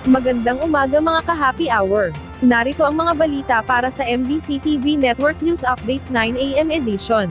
Magandang umaga mga ka-happy hour. Narito ang mga balita para sa MBC TV Network News Update 9 AM edition.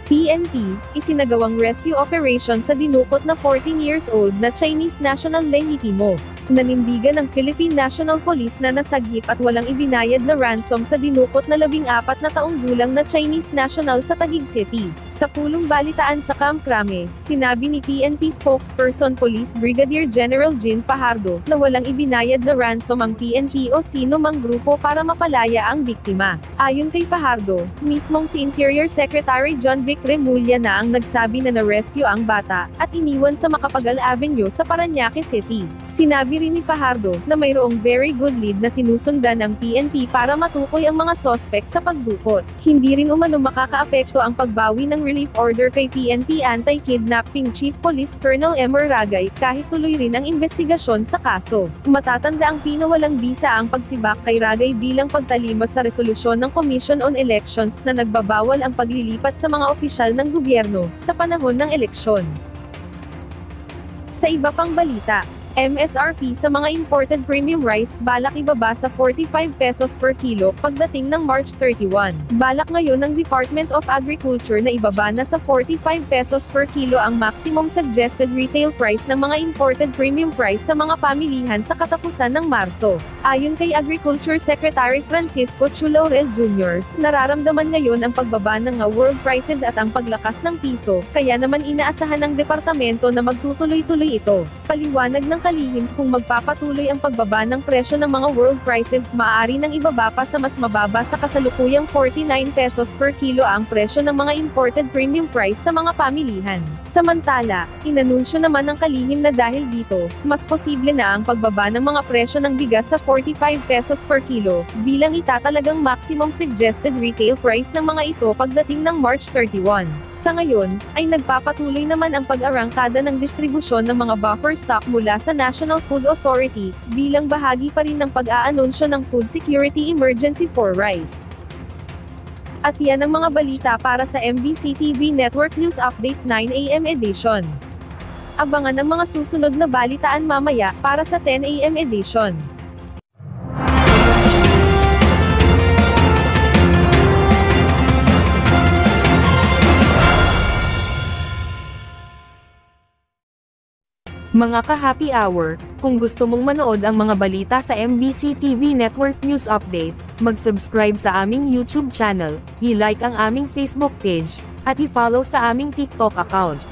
PNP, isinagawang rescue operation sa dinukot na 14 years old na Chinese national Lehitimo. Nanindigan ng Philippine National Police na nasagip at walang ibinayad na ransom sa dinukot na 14 na taong gulang na Chinese national sa Taguig City. Sa pulong balitaan sa Camp Crame, sinabi ni PNP spokesperson Police Brigadier General Jean Fajardo na walang ibinayad na ransom ang PNP o sino mang grupo para mapalaya ang biktima. Ayon kay Fajardo, mismong si Interior Secretary John Vic Remulla na ang nagsabi na na-rescue ang bata at iniwan sa Macapagal Avenue sa Parañaque City. Sinabi rin ni Fajardo na mayroong very good lead na sinusundan ng PNP para matukoy ang mga sospek sa pagdukot. Hindi rin umano makakaapekto ang pagbawi ng relief order kay PNP Anti-Kidnapping Chief Police Colonel Emer Ragay kahit tuloy rin ang investigasyon sa kaso. Matatanda ang pinawalang bisa ang pagsibak kay Ragay bilang pagtalimos sa resolusyon ng Commission on Elections na nagbabawal ang paglilipat sa mga opisyal ng gobyerno sa panahon ng eleksyon. Sa iba pang balita, MSRP sa mga imported premium rice, balak ibaba sa 45 pesos per kilo pagdating ng March 31. Balak ngayon ng Department of Agriculture na ibaba na sa 45 pesos per kilo ang maximum suggested retail price ng mga imported premium price sa mga pamilihan sa katapusan ng Marso. Ayon kay Agriculture Secretary Francisco Chu Laurel Jr., nararamdaman ngayon ang pagbaba ng world prices at ang paglakas ng piso, kaya naman inaasahan ng departamento na magtutuloy-tuloy ito. Paliwanag ng kalihim, kung magpapatuloy ang pagbaba ng presyo ng mga world prices, maaari nang ibaba pa sa mas mababa sa kasalukuyang 49 pesos per kilo ang presyo ng mga imported premium price sa mga pamilihan. Samantala, inanunsyo naman ng kalihim na dahil dito, mas posible na ang pagbaba ng mga presyo ng bigas sa 45 pesos per kilo, bilang itatalagang maximum suggested retail price ng mga ito pagdating ng March 31. Sa ngayon, ay nagpapatuloy naman ang pag-arangkada ng distribusyon ng mga buffer stock mula sa National Food Authority, bilang bahagi pa rin ng pag-aanunsyo ng Food Security Emergency for Rice. At yan ang mga balita para sa MBC TV Network News Update 9 AM edition. Abangan ang mga susunod na balitaan mamaya para sa 10 AM edition. Mga ka-happy hour, kung gusto mong manood ang mga balita sa MBC TV Network News Update, mag-subscribe sa aming YouTube channel, i-like ang aming Facebook page, at i-follow sa aming TikTok account.